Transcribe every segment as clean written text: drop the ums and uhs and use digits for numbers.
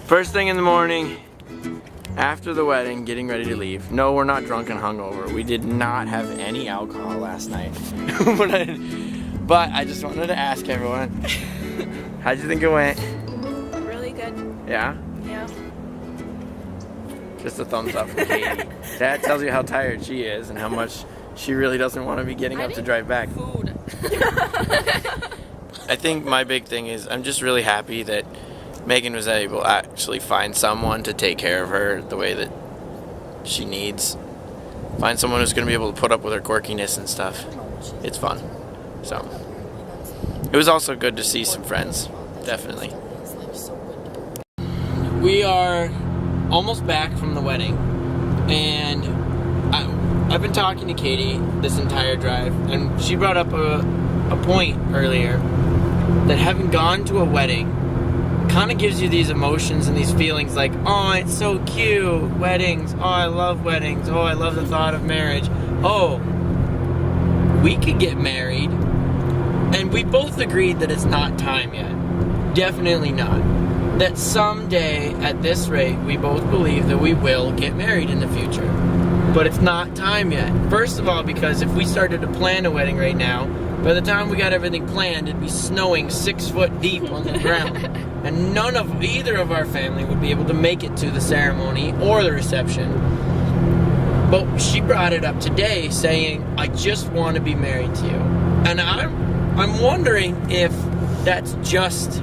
First thing in the morning, after the wedding, getting ready to leave. No, we're not drunk and hungover. We did not have any alcohol last night. But I just wanted to ask everyone, how'd you think it went? Really good. Yeah? Yeah. Just a thumbs up from Katie. That tells you how tired she is and how much she really doesn't want to be getting up to drive back. Food. I think my big thing is I'm just really happy that Megan was able to actually find someone to take care of her the way that she needs. Find someone who's going to be able to put up with her quirkiness and stuff. It's fun. So, it was also good to see some friends. Definitely. We are almost back from the wedding. And I've been talking to Katie this entire drive. And she brought up a point earlier that having gone to a wedding kind of gives you these emotions and these feelings like, oh, it's so cute, weddings, oh, I love weddings, oh, I love the thought of marriage, oh, we could get married, and we both agreed that it's not time yet, definitely not, that someday at this rate we both believe that we will get married in the future, but it's not time yet. First of all, because if we started to plan a wedding right now, by the time we got everything planned, it'd be snowing 6 foot deep on the ground. And none of either of our family would be able to make it to the ceremony or the reception. But she brought it up today saying, I just want to be married to you. And I'm wondering if that's just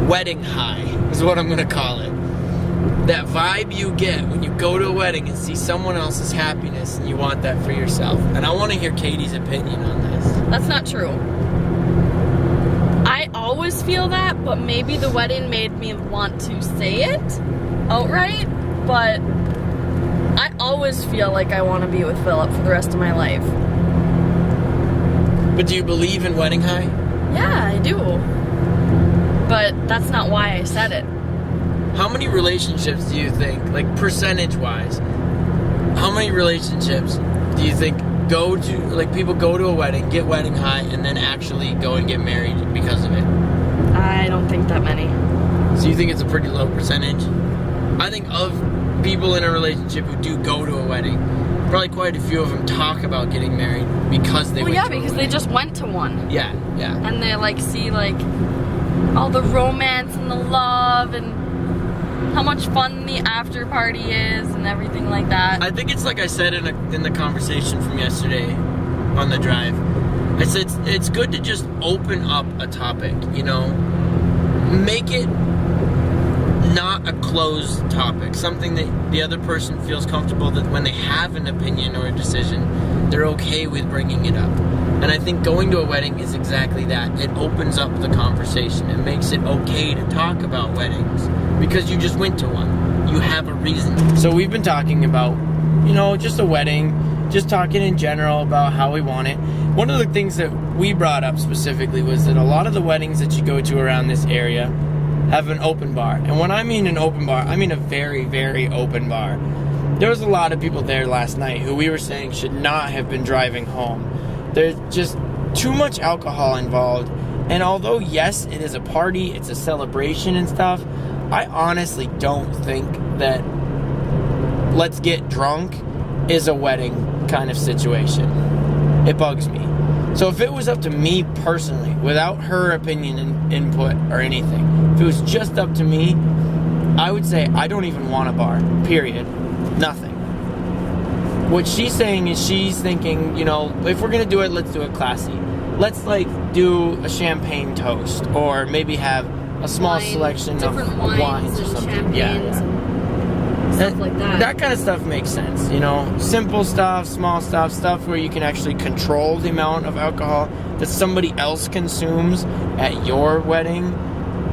wedding high, is what I'm going to call it. That vibe you get when you go to a wedding and see someone else's happiness and you want that for yourself. And I want to hear Katie's opinion on this. That's not true. I always feel that, but maybe the wedding made me want to say it outright, but I always feel like I want to be with Philip for the rest of my life. But do you believe in wedding high? Yeah, I do. But that's not why I said it. How many relationships do you think, like percentage-wise, how many relationships do you think go to, like people go to a wedding, get wedding high, and then actually go and get married because of it? I don't think that many. So you think it's a pretty low percentage? I think of people in a relationship who do go to a wedding, probably quite a few of them talk about getting married because they went to a wedding. Because they just went to one. Yeah. And they like see like all the romance and the love and how much fun the after party is and everything like that. I think it's like I said in the conversation from yesterday on the drive. I said it's good to just open up a topic, you know? Make it not a closed topic, something that the other person feels comfortable that when they have an opinion or a decision, they're okay with bringing it up. And I think going to a wedding is exactly that. It opens up the conversation. It makes it okay to talk about weddings because you just went to one. You have a reason. So we've been talking about, you know, just a wedding, just talking in general about how we want it. One of the things that we brought up specifically was that a lot of the weddings that you go to around this area have an open bar. And when I mean an open bar, I mean a very, very open bar. There was a lot of people there last night who we were saying should not have been driving home. There's just too much alcohol involved. And although, yes, it is a party, it's a celebration and stuff, I honestly don't think that let's get drunk is a wedding kind of situation. It bugs me. So if it was up to me personally, without her opinion and input or anything, if it was just up to me, I would say I don't even want a bar, period. Nothing. What she's saying is she's thinking, you know, if we're going to do it, let's do it classy. Let's like do a champagne toast or maybe have a small selection of wines or something. Yeah. Stuff like that. That kind of stuff makes sense, you know. Simple stuff, small stuff where you can actually control the amount of alcohol that somebody else consumes at your wedding.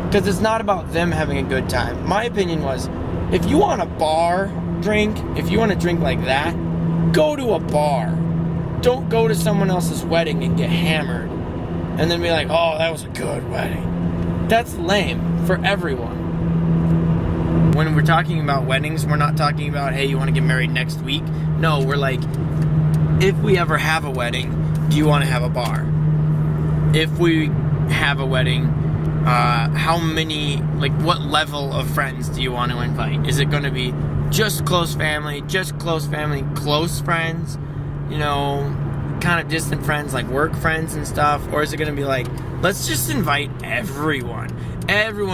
Because it's not about them having a good time. My opinion was, if you want a bar drink, if you want to drink like that, go to a bar. Don't go to someone else's wedding and get hammered and then be like, oh, that was a good wedding. That's lame for everyone. When we're talking about weddings, we're not talking about, hey, you want to get married next week? No, we're like, if we ever have a wedding, do you want to have a bar? If we have a wedding, how many, like, what level of friends do you want to invite? Is it going to be just close family, close friends, you know, kind of distant friends, like work friends and stuff? Or is it going to be like, let's just invite everyone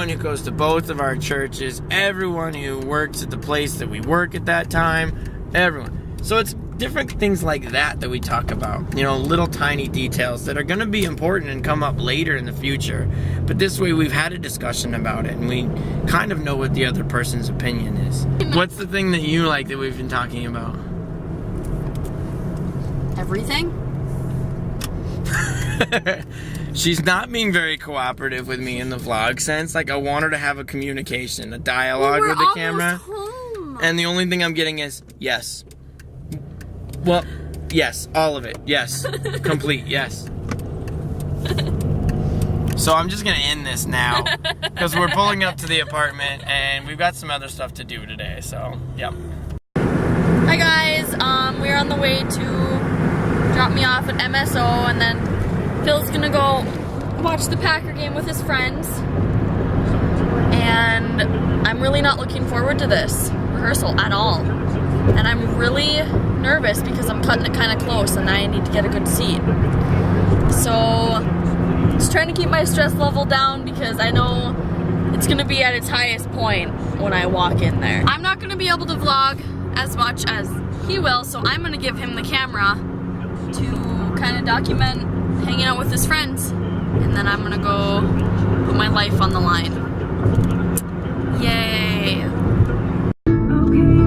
who goes to both of our churches, everyone who works at the place that we work at that time, everyone. So it's different things like that we talk about, you know, little tiny details that are going to be important and come up later in the future. But this way we've had a discussion about it and we kind of know what the other person's opinion is. What's the thing that you like that we've been talking about? Everything? She's not being very cooperative with me in the vlog sense. Like, I want her to have a communication, a dialogue with the camera. Home. And the only thing I'm getting is yes. Well, yes, all of it. Yes. Complete, yes. So I'm just gonna end this now because we're pulling up to the apartment and we've got some other stuff to do today, so, yep. Hi guys, we're on the way to drop me off at MSO, and then Phil's gonna go watch the Packer game with his friends. And I'm really not looking forward to this rehearsal at all. And I'm really nervous because I'm cutting it kind of close and I need to get a good seat. So, just trying to keep my stress level down because I know it's gonna be at its highest point when I walk in there. I'm not gonna be able to vlog as much as he will, so I'm gonna give him the camera to kind of document hanging out with his friends. And then I'm gonna go put my life on the line. Yay.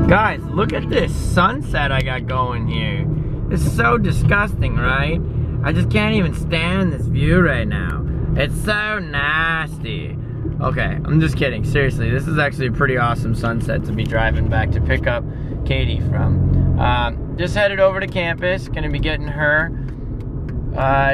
Guys, look at this sunset I got going here. It's so disgusting, right? I just can't even stand this view right now. It's so nasty. Okay, I'm just kidding. Seriously, this is actually a pretty awesome sunset to be driving back to pick up Katie from. Just headed over to campus. Gonna be getting her.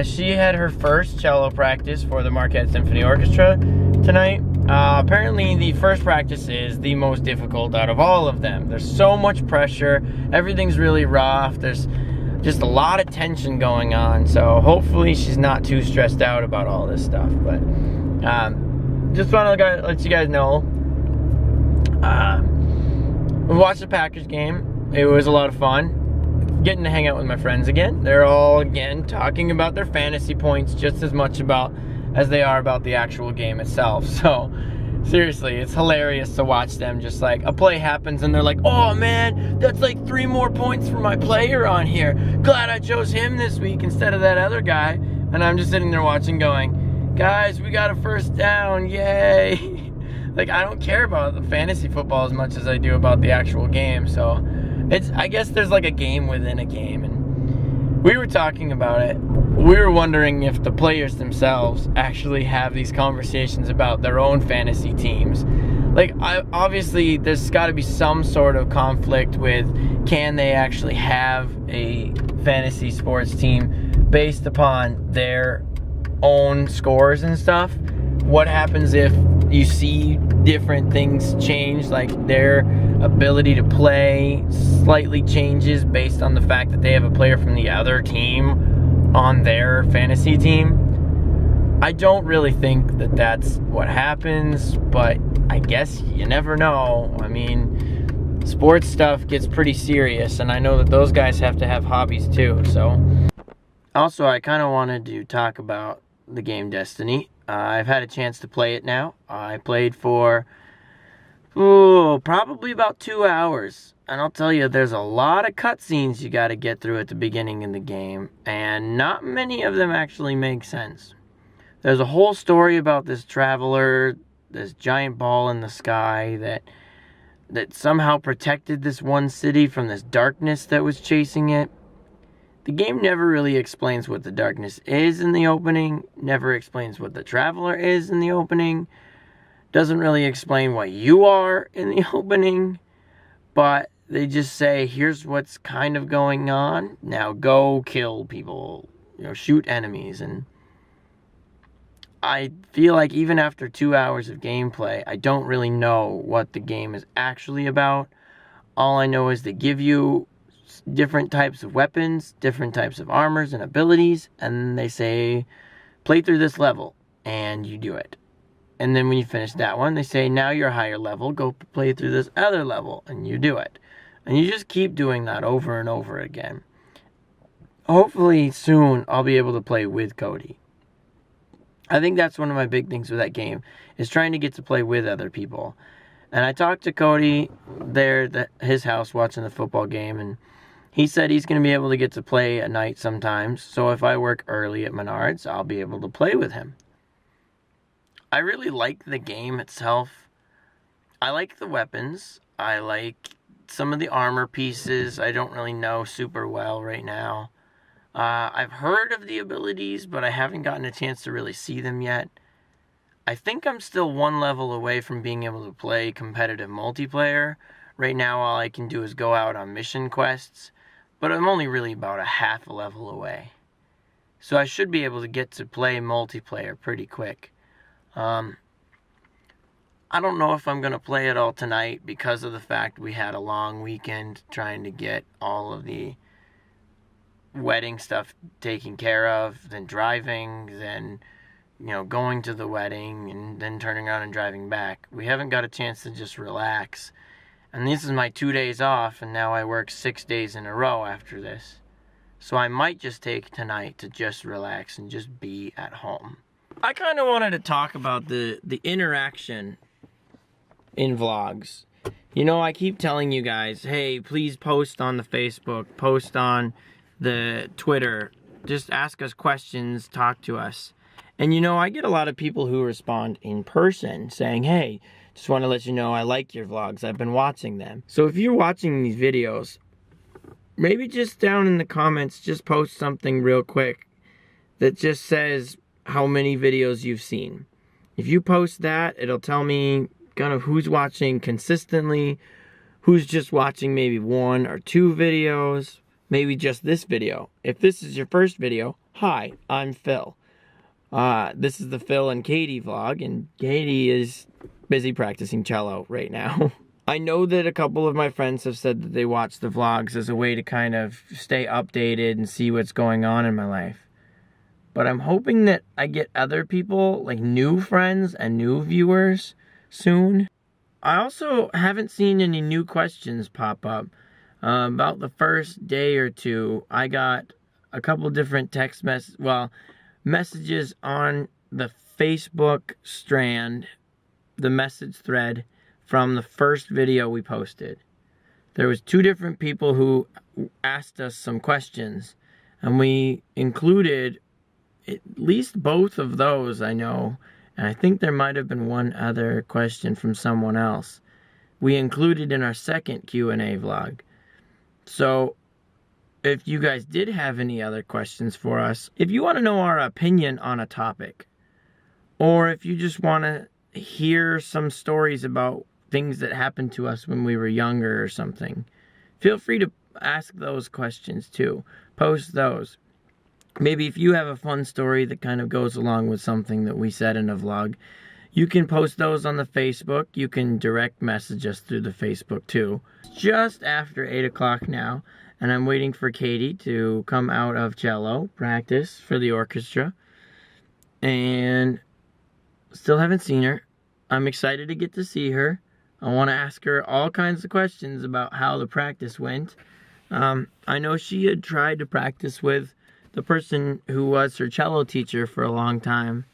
She had her first cello practice for the Marquette Symphony Orchestra tonight. Apparently the first practice is the most difficult out of all of them. There's so much pressure, everything's really rough, there's just a lot of tension going on, so hopefully she's not too stressed out about all this stuff. But just want to let you guys know, we watched the Packers game. It was a lot of fun getting to hang out with my friends again. They're all again talking about their fantasy points just as much as they are about the actual game itself. So seriously, it's hilarious to watch them. Just like a play happens and they're like, oh man, that's like 3 more points for my player on here. Glad I chose him this week instead of that other guy. And I'm just sitting there watching going, guys, we got a first down, yay. Like, I don't care about the fantasy football as much as I do about the actual game. So I guess there's like a game within a game. And we were talking about it. We were wondering if the players themselves actually have these conversations about their own fantasy teams. Like, obviously, there's got to be some sort of conflict with, can they actually have a fantasy sports team based upon their own scores and stuff? What happens if you see different things change, like their ability to play slightly changes based on the fact that they have a player from the other team on their fantasy team? I don't really think that that's what happens, but I guess you never know. I mean, sports stuff gets pretty serious, and I know that those guys have to have hobbies too, so. Also, I kind of wanted to talk about the game Destiny. I've had a chance to play it now. I played for, probably about 2 hours. And I'll tell you, there's a lot of cutscenes you got to get through at the beginning of the game, and not many of them actually make sense. There's a whole story about this traveler, this giant ball in the sky that somehow protected this one city from this darkness that was chasing it. The game never really explains what the darkness is in the opening, never explains what the traveler is in the opening, doesn't really explain what you are in the opening, but they just say, here's what's kind of going on, now go kill people, shoot enemies. And I feel like even after 2 hours of gameplay, I don't really know what the game is actually about. All I know is they give you different types of weapons, different types of armors and abilities, and they say, play through this level, and you do it. And then when you finish that one, they say, now you're a higher level, go play through this other level. And you do it. And you just keep doing that over and over again. Hopefully soon I'll be able to play with Cody. I think that's one of my big things with that game, is trying to get to play with other people. And I talked to Cody there at his house watching the football game, and he said he's going to be able to get to play at night sometimes. So if I work early at Menards, I'll be able to play with him. I really like the game itself. I like the weapons. I like some of the armor pieces. I don't really know super well right now. I've heard of the abilities, but I haven't gotten a chance to really see them yet. I think I'm still one level away from being able to play competitive multiplayer. Right now, all I can do is go out on mission quests, but I'm only really about a half a level away. So I should be able to get to play multiplayer pretty quick. I don't know if I'm going to play it all tonight because of the fact we had a long weekend trying to get all of the wedding stuff taken care of, then driving, then, going to the wedding, and then turning around and driving back. We haven't got a chance to just relax. And this is my 2 days off, and now I work 6 days in a row after this. So I might just take tonight to just relax and just be at home. I kind of wanted to talk about the interaction in vlogs. I keep telling you guys, hey, please post on the Facebook, post on the Twitter, just ask us questions, talk to us. And I get a lot of people who respond in person saying, hey, just want to let you know I like your vlogs, I've been watching them. So if you're watching these videos, maybe just down in the comments, just post something real quick that just says how many videos you've seen. If you post that, it'll tell me kind of who's watching consistently, who's just watching maybe 1 or 2 videos, maybe just this video. If this is your first video, hi, I'm Phil. This is the Phil and Katie vlog, and Katie is busy practicing cello right now. I know that a couple of my friends have said that they watch the vlogs as a way to kind of stay updated and see what's going on in my life. But I'm hoping that I get other people, like new friends and new viewers, soon. I also haven't seen any new questions pop up. About the first day or two, I got a couple different messages on the Facebook strand, the message thread from the first video we posted. There was 2 different people who asked us some questions, and we included at least both of those, I know, and I think there might have been one other question from someone else. We included in our second Q&A vlog. So if you guys did have any other questions for us, if you want to know our opinion on a topic, or if you just want to hear some stories about things that happened to us when we were younger or something, feel free to ask those questions too. Post those. Maybe if you have a fun story that kind of goes along with something that we said in a vlog, you can post those on the Facebook. You can direct message us through the Facebook too. Just after 8 o'clock now, and I'm waiting for Katie to come out of cello practice for the orchestra. And still haven't seen her. I'm excited to get to see her. I want to ask her all kinds of questions about how the practice went. I know she had tried to practice with the person who was her cello teacher for a long time.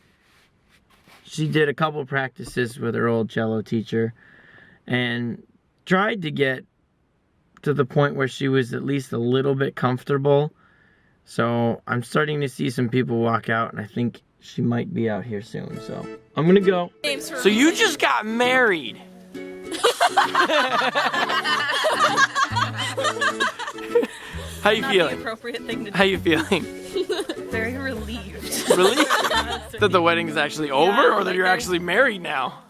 She did a couple practices with her old cello teacher and tried to get to the point where she was at least a little bit comfortable. So I'm starting to see some people walk out, and I think she might be out here soon. So I'm gonna go. So you just got married. How you feeling? The appropriate thing to do. How you feeling? Very relieved. Relieved? That the wedding's actually over, or that you're actually married now?